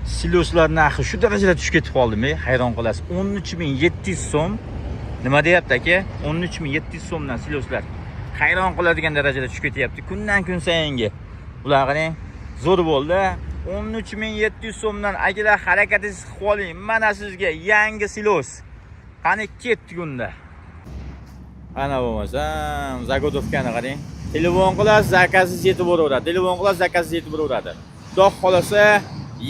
Siloslar narxi shu darajada tushib ketib qoldimi? Hayron qolasiz. 13700 so'm. Nima deyapti aka? 13700 so'mdan siloslar. Hayron qoladigan darajada tushib ketyapti. Kundan kun sayingi. Ular qarang, zo'r bo'ldi. 13700 so'mdan akalar harakatingizni qilib oling. Mana sizga yangi silos. Qani ketdik unda. Ana bo'lmasam, Zagodovkani qarang. Telefon qilasiz, zakazingiz yetib boraveradi. Telefon qilasiz, zakazingiz yetib boraveradi. Xudo xolasa,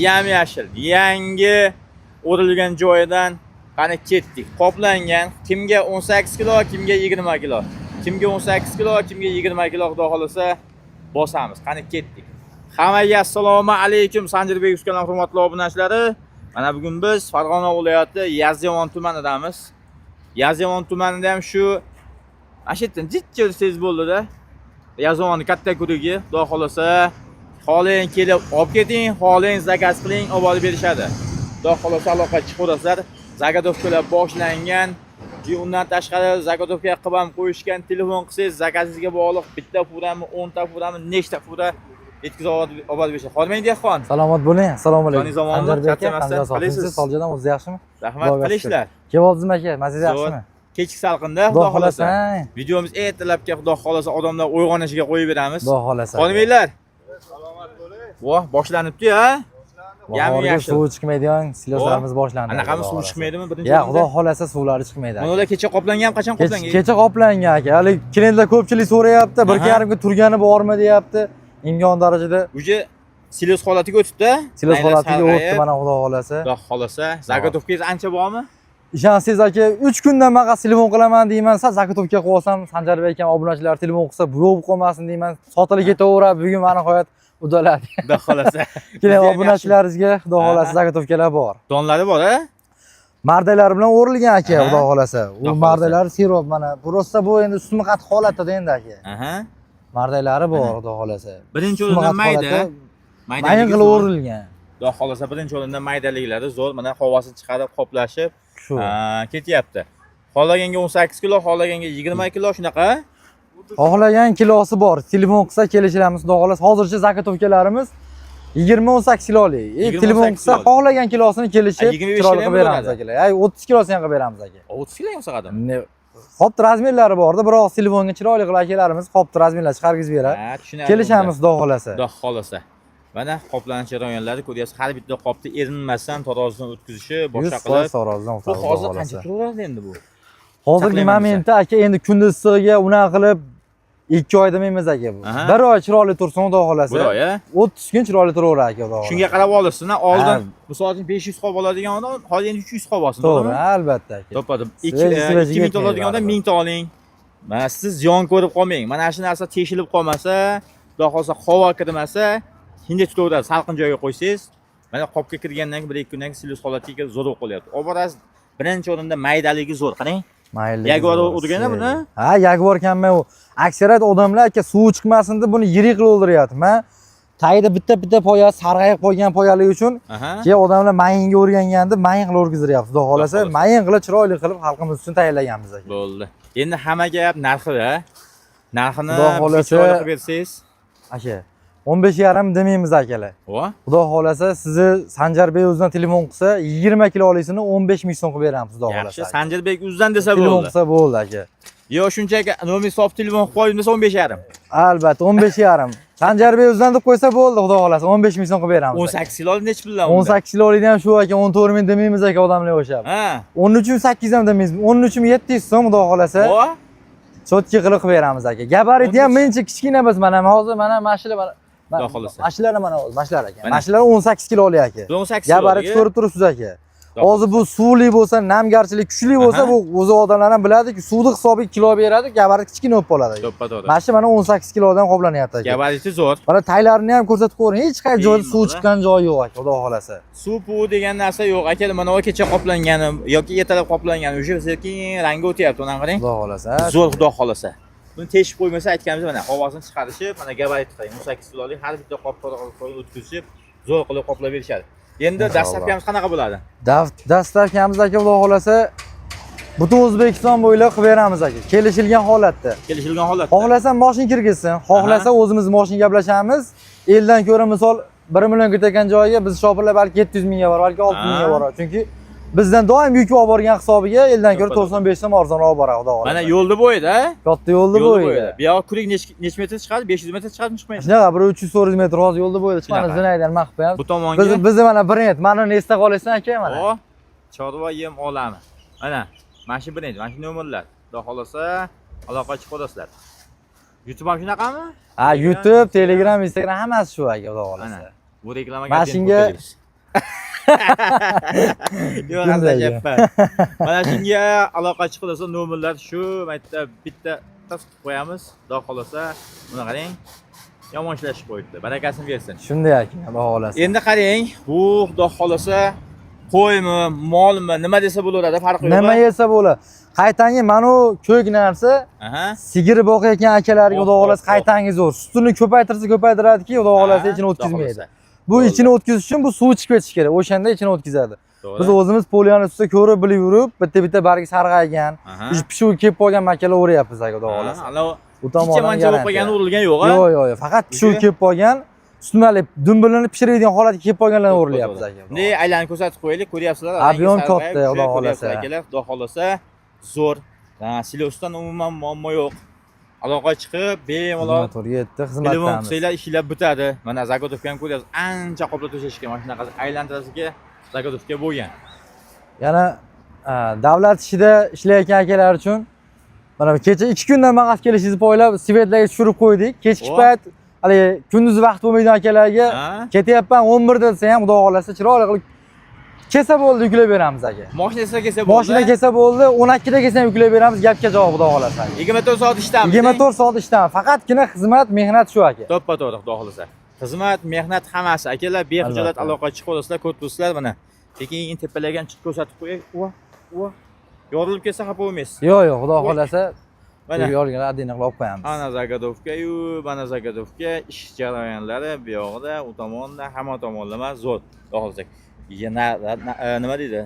yam-yashil, yangi o'rilgan joyidan qani ketdik. Qoplangan. Kimga 18 kilo, kimga 20 kilo. Kimga 18 kilo, kimga 20 kilo xudo xolasa bosamiz. Qani ketdik. Hammaga assalomu alaykum Sanjirbek ukalar hurmatli obunachilari. Mana bugun biz Farg'ona viloyati Yazyovon tumanidamiz. Yazyovon tumanida ham shu ashitdan jichcha siz bo'ldi-da. Yazyovonning katta kurigi, xudo xolasa, xohlang kelib olib keting, xohlang zakaz qiling, olib berishadi. Xudo xolasa aloqa chiqarasizlar. Zagodovkalar boshlangan. Undan tashqari zagodovka qilib ham qo'yishgan. Telefon qilsangiz zakazingizga bog'liq bitta furami, 10 ta furami, nechta fura yetkazib olib berishadi. Xormang dehqon. Salomat bo'ling. Assalomu alaykum. Sanjirbek aka, qalaysiz? Soljadan o'zi yaxshimi? Rahmat, qilishlar. Kevoldingmi aka? Maziz yaxshimi? Kechki salqinda xudo xolasa. Videomiz ertalabga xudo xolasa odamlar uyg'onishiga qo'yib beramiz. Xudo xolasa. Xonimlar. Salomat bo'ling. Voh, boshlanibdi-ya. Yam-yashil. Suv chiqmaydigan siloslarimiz boshlandi. Anaqami suv chiqmaydimi birinchi? Ya, xudo xolasa suvlari chiqmaydi. Mana kecha qoplangan, qachon qoplangan? Kecha qoplangan aka. Hali klientlar ko'pchilik so'rayapti, 1,5 kun turgani bormi deyapti. Imkon darajada. Uje silos holatiga o'tibdi. Silos holatiga o'tdi mana xudo xolasa. Xudo xolasa. Zagodovkangiz ancha bormi? Ishonsangiz aka, 3 kundan maqa telefon qilaman deyman, zagodovka qilib olsam, Sanjirbek aka obunachilar telefon qilsa, bu yo'q qolmasin deyman. Sotilib ketaveradi. Bugun mana nihoyat udaladi. Xudo xolasa. Keling, obunachilaringizga xudo xolasa zagodovkalar bor. Donlari bor-a? Mardalar bilan o'rilgan aka, xudo xolasa. U mardalar sirop mana. Prosta bu endi ustma qat holatda endi aka. Aha. Mardalari bor, xudo xolasa. Birinchi o'rinda mayda. Mayin qilib o'rilgan. Xudo xolasa birinchi o'rinda maydaliklari zo'r, mana havosini chiqarib, qoplashib ketyapti. Xohlaganga 18 kilo, xohlaganga 20 kilo shunaqa. Xohlagan kilosi bor. Telefon qilsa kelishamiz, xudo xolasa. Hozircha zakodovkalarimiz 20-18 kiloli. Telefon qilsa xohlagan kilosini kelishib, chiroyli qilib beramiz akalar. Ay 30 kilosini ham qilib beramiz aka. 30 kilo ham sig'adimi? Qopti razmerlari borda, biroq telefonga chiroyli qilib akalarimiz qopti razmerlar chiqargizib beradi. Kelishamiz, xudo xolasa. Xudo xolasa. Mana qoplanish jarayonlari ko'ryapsiz. Har bitta qopni erinmasdan tarozidan o'tkazishi, boshqa qilib. Tarozidan o'tkazib. Hozir qancha turaveradi endi bu? Hozirgi momentda aka endi kunduz issigiga unaqa qilib 2 oyda emas aka bu. 1 oy chiroyli tursin, xudo xolasa. 1 oy, 30 kun chiroyli turaveradi aka, xudo xolasa. Shunga qarab olasiz-na, oldin misol uchun 500 qop oladigan odam hozir endi 300 qop olsin, to'g'ri? Albatta aka. Topadim. 2000 ta oladigan odam 1000 ta oling. Mana siz ziyon ko'rib qolmang. Mana shu narsa teshilib qolmasa, xudo xolasa havo kirmasa, hinda tutaveradi. Salqin joyga qo'ysangiz, mana qopga kirgandan keyin 1-2 kundan keyin silos holatiga zo'r bo'lib qolyapti. Oboraz birinchi o'rinda maydaligi zo'r, qarang. Mayli. Jaguar urganda buni? Ha, Jaguar kamman u. Aksariyat odamlar aka suv chiqmasin deb buni yirik qilib o'ldiryapti. Men tagida bitta poya sarg'ayib qolgan poyalik uchun keyin odamlar mayinga o'rganganda mayin qilib o'rgizdiryapti. Xudo xolasa, mayin qilib chiroyli qilib xalqimiz uchun tayyorlaganmiz aka. Bo'ldi. Endi hamma gap narxida. Narxini chiroyli qilib bersangiz, aka 15,5 demaymiz akalar. Xudo xolasa sizni Sanjirbek o'zidan telefon qilsa 20 kilolisini 15 ming so'm qilib beramiz, xudo xolasa. Yaxshi, Sanjirbek o'zidan desa bo'ldi. Telefon qilsa bo'ldi aka. Yo, shunchaki nomer sof telefon qo'yib desa 15,5. Albatta 15,5. Sanjirbek o'zidan deb qo'ysa bo'ldi, xudo xolasa 15 ming so'm qilib beramiz. 18 kiloli nech puldan? 18 kilolida ham shu aka 14 ming demaymiz aka, odamlar o'xshab. Ha. 13,800 ham demaymiz. 13,700 so'm, xudo xolasa. Chotki qilib beramiz aka. Gabariti ham mencha kichkina emas, mana hozir mana mashina mana Mashlar mana mashlar aka. Mashlar 18 kiloli aka. 18 kilo. Gabarit ko'rib turibsiz aka. Hozir bu suvli bo'lsa, namgarchilik kuchli bo'lsa, bu o'zi odamlar ham biladi-ku, suvni hisobiga kilo beradi, gabarit kichkina bo'lib qoladi. To'ppa-to'g'ri. Mashina mana 18 kilodan qoplanyapti aka. Gabariti zo'r. Mana taylarini ham ko'rsatib ko'ring. Hech qaysi joyda suv chiqqan joyi yo'q aka, xudo xolasa. Suv degan narsa yo'q aka. Mana o kecha qoplangani yoki ertalab qoplangani o'sha sekin rangi o'tyapti, unaqa qarang. Xudo xolasa. Zo'r, xudo xolasa. Buni teshib qo'ymasa aytganimiz mana havosini chiqarishib, mana gabarit qilib 18 kilolik har bitta qopga o'tkazib, zo'r qilib qoplab berishadi. Endi dastlabkamiz qanaqa bo'ladi? Dastlabkamiz aka, xudo xolasa butun O'zbekiston bo'ylab qilib beramiz aka. Kelishilgan holatda. Kelishilgan holatda. Xohlasa mashina kirgizsin, xohlasa o'zimiz mashina gaplashamiz. Eldan ko'ra misol 1 million ketayotgan joyiga biz shopirlar balki 700 mingga bor, balki 600 mingga bor. Chunki bizdan doim yuk olib borgan hisobiga eldan ko'ra 95 so'm arzonroq boradi, xudo xolasa. Mana yo'lda bo'yida, katta yo'lda bo'yida. Bu yoq kurik necha metr chiqadi? 500 metr chiqadimi, chiqmaydi? Shunaqa, bir 300-400 metr hozir yo'lda bo'yida chiqadi. Zinaydan maqib qo'yamiz. Bu tomonga biz mana brend, mana uni esda qolaysan aka, mana. O, chorva yem olami. Mana shu brend, mana shu nomerlar. Xudo xolasa aloqa chiqib olasizlar. YouTube ham shunaqami? Ha, YouTube, Telegram, Instagram hammasi shu aka, xudo xolasa. Bu reklamaga Mashinga yo'q, gapman. Mana shunga aloqa chiqilsa nomerlar shu, maytda bitta tas qo'yamiz. Xudo xolasa, buni qarang. Yomon ishlashib qo'yibdi. Barakasini bersin. Shunday aka, xudo xolasa. Endi qarang, bu xudo xolasa qo'ymi, molmi, nima desa bo'laveradi, farqi yo'q. Nima yesa bo'ladi. Qaytangi mana u ko'k narsa, sigir boqayotgan akalarga xudo xolasa qaytangi zo'r. Sutini ko'paytirsa ko'paytiradiki, xudo xolasa ichini o'tkazmaydi. Bu ichini o'tkazish uchun bu suv chiqib ketish kerak. O'shanda ichini o'tkazadi. Biz o'zimiz poliyani ustida ko'rib bilib yurib, bitta bargi sarg'aygan, pishuv kelib qolgan makalar o'rayapmiz aka, xudo xolasa. Bu tomondan javob qilgani urilgan yo'q-a? Yo'q, faqat pishuv kelib qolgan, sumalib, dumbilini pishiradigan holatga kelib qolganlarni o'rilyapmiz aka. Bunday aylanib ko'rsatib qo'yaylik, ko'ryapsizlar. Ob'yom katta, xudo xolasa. Akalar, xudo xolasa zo'r. Silosdan umuman muammo yo'q. Aloqa chiqib, bemalol yetdi, xizmatdamiz. Telefon qilsanglar ishlab bitadi. Mana zagotovkani ko'ryapsiz. Ancha qoplab to'shashgan, mana shunaqa aylantirasiga zagotovka bo'lgan. Yana davlat ishida ishlayotgan akalar uchun mana kecha 2 kundan maqsad kelishingizni poylab svetlarga tushirib qo'ydik. Kechki payt hali kunduz vaqt bo'lmaydigan akalarga ketyapman 11 da desa ham xudo xolasa chiroyli qilib kelsa bo'ldi, yuklab beramiz aka. Mashinasi kelsa bo'ldi. Mashina kelsa bo'ldi, 12 da kelsa ham yuklab beramiz, gapga javob xudo xolasa. 24 soat ishdamiz. 24 soat ishdamiz. Faqatgina xizmat, mehnat shu aka. To'ppa-to'g'ri, xudo xolasa. Xizmat, mehnat hammasi akalar bexijolat aloqa chiqib olasizlar, ko'ribsizlar mana. Lekin tepalagan chiqib ko'rsatib qo'yay. Yorilib ketsa xafa bo'lmaysiz. Yo'q, xudo xolasa. Mana yo'lga adina qilib qo'yamiz. Ana zagodovka-yu, mana zagodovka ish jarayonlari bu yoqda, u tomonda, hamma tomonlama zo'r. Xudo xolasa. Nima deydi?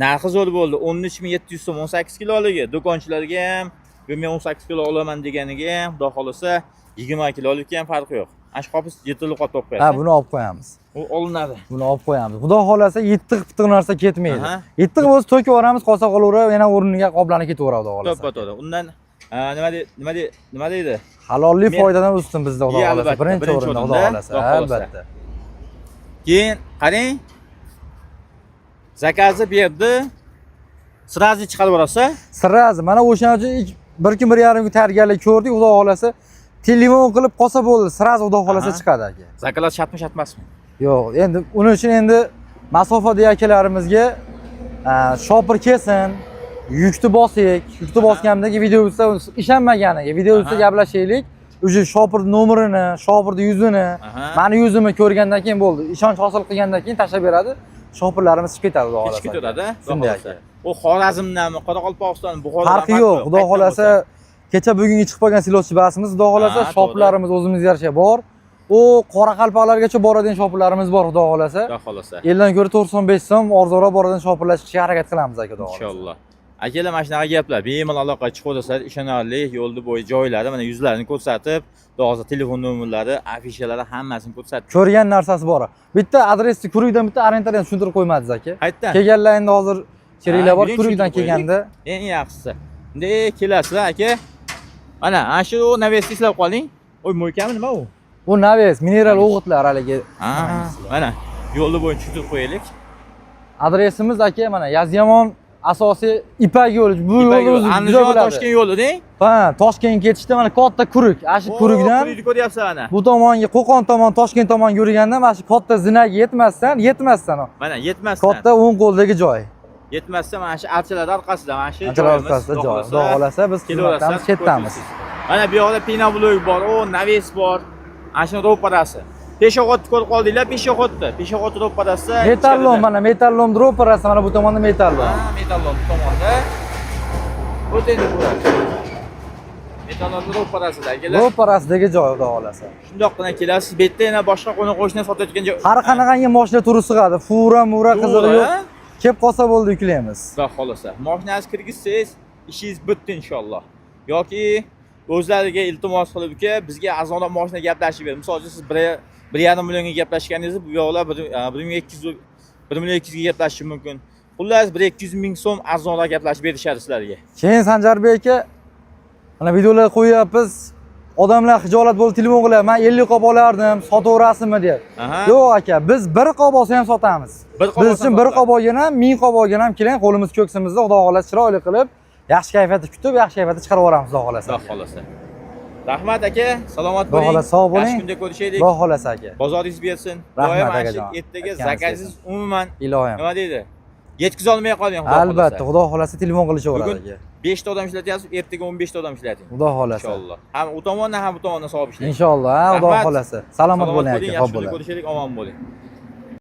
Narxi zo'r bo'ldi. 13700 so'm 18 kiloligi. Do'konchilarga ham men 18 kilo olaman deganiga ham, xudo xolasa 20 kilolikka ham farqi yo'q. Ash qopis yetilib qolib qo'yasiz. Ha, buni olib qo'yamiz. U olinadi. Buni olib qo'yamiz. Xudo xolasa yettiq narsa ketmaydi. Yettiq bo'lsa to'kib yuboramiz, qolsa qolaveradi, yana o'rniga qoplanib ketaveradi, xudo xolasa. To'ppa-to'g'ri. Undan nima deydi? Halollik foydadan ustun bizda, xudo xolasa. Birinchi o'rinda, xudo xolasa, albatta. Keyin qarang. Zakazni berdi. Sirazi chiqarib borasa? Sirazi. Mana o'shaning uchun 1-1.5 kun tayyorgarlik ko'rdik, xudo xolasa. Telefon qilib qolsa bo'ldi, sirazi xudo xolasa chiqadi aka. Zakalar shartmi, shartmasmi? Yo'q, endi uning uchun masofadagi akalarimizga shopir kelsin, yukni bosik, yukni bosganimdagi videoda ishonmaganiga, videoda gaplashaylik. O'sha shopir nomerini, shopirning yuzini, meni yuzimni ko'rgandan keyin bo'ldi. Ishonch hosil qilgandan keyin tashlab beradi. Shopirlarimiz chiqib ketadi, xudo xolasa. Chiqib ketadi, xudo xolasa. U Xorazmdanmi, Qoraqalpog'iston, Buxorodan farqi yo'q, xudo xolasa. Kecha bugungi chiqib qolgan siloschi basimiz, xudo xolasa, shoplarimiz o'zimizga yarasha bor. U Qoraqalpoqlargacha boradigan shoplarimiz bor, xudo xolasa. Xudo xolasa. Eldan ko'ra 95 so'm arzonroq boradigan shoplarga chiqishga harakat qilamiz aka, xudo xolasa. Inshaalloh. Akalar, mana shunaqa gaplar, bemalol aloqa chiqib olasizlar, ishonarli, yo'lda bo'yi joylari, mana yuzlarini ko'rsatib, hozir telefon nomerlari, afishalari hammasini ko'rsatib. Ko'rgan narsasi bor. Bitta adresni Kurikdan bitta orientardan tushuntirib qo'ymadingiz aka. Qayerdan? Kelganlar endi hozir cheriklar bor, Kurikdan kelganda. Eng yaxshisi. Bunday kelasizlar aka. Mana shu navesni eslab qoling. Oy, mo'ykami nima u? Bu naves, mineral o'g'itlar haligi. Mana yo'lda bo'yi tushuntirib qo'yaylik. Adresimiz aka mana Yazyamon asosiy Ipak yo'li. Bu yo'l o'zi juda bo'ladi. Toshkent yo'li-da? Ha, Toshkentga ketishda mana katta Kurik. Shu Kurikdan Kurikni ko'ryapsiz ana. bu tomonga, Qo'qon tomon, Toshkent tomon yurganda mana shu katta zinaga yetmasdan. Mana yetmasdan. Katta o'ng qo'ldagi joy. Yetmasda mana shu archalar orqasida, mana shu archalar orqasida joy. Xudo xolasa biz xizmatdamiz, ketamiz. Mana bu yoqda pinablok bor, naves bor. Ana shu ro'parasi. Peshobodni ko'rib qoldinglar, Peshobod ro'parasi. Metallom, mana metallom ro'parasi, mana bu tomonda metallom. Metallom bu tomonda. O'taydi bu. Metallom ro'parasidagi. Ro'parasidagi joy, xudo xolasa. Shundoqqina kelasiz, bu yerda yana boshqa qo'ni-qo'shni sotayotgan joy. Har qanaqangi mashina turi sig'adi, fura, qizig'i yo'q. Kelib qolsa bo'ldi, yuklaymiz. Xudo xolasa. Mashinangizni kirgizsangiz, ishingiz bitdi inshaalloh. Yoki o'zlariga iltimos qilib bizga arzonroq mashina gaplashib bering. Misol uchun siz 1,5 millionga gaplashganingizni bu yoqlar 1,200 1,200 ga gaplashishi mumkin. Xullas 1-200 ming so'm arzonroq gaplashib berishadi sizlarga. Keyin Sanjarbek aka, mana videolar qo'yapmiz. Odamlar xijolat bo'lib telefon qilyapti. Men 50 qop olardim, sotaverasizmi deb. Yo'q aka, biz bir qop olsa ham sotamiz. Biz uchun bir qop olgan ham, 1000 qop olgan ham keling, qo'limiz ko'ksimizda Xudo xolasa chiroyli qilib, yaxshi kayfiyatda kutib, yaxshi kayfiyatda chiqarib yuboramiz Xudo xolasa. Xudo xolasa. Rahmat aka, salomat bo'ling. Xudo xolasa sog' bo'ling. Yaxshi kunda ko'rishaylik. Xudo xolasa aka. Bozoringiz bersin. Rahmat Doim akajon. ertaga zakazingiz umuman Ilohim. nima deydi? Yetkiza olmay qoling Xudo xolasa. Albatta, Xudo xolasa telefon qilishaveradi Bugun aka. 5 ta odam ishlatyapsiz, ertaga 15 ta odam ishlating. Xudo xolasa. Inshaalloh. Ham u tomondan ham bu tomondan savob ishlaydi. Inshaalloh, Xudo Rahmat. xolasa. Salomat bo'ling aka, Yaxshi xo'p kunda bo'ling. ko'rishaylik, omon bo'ling.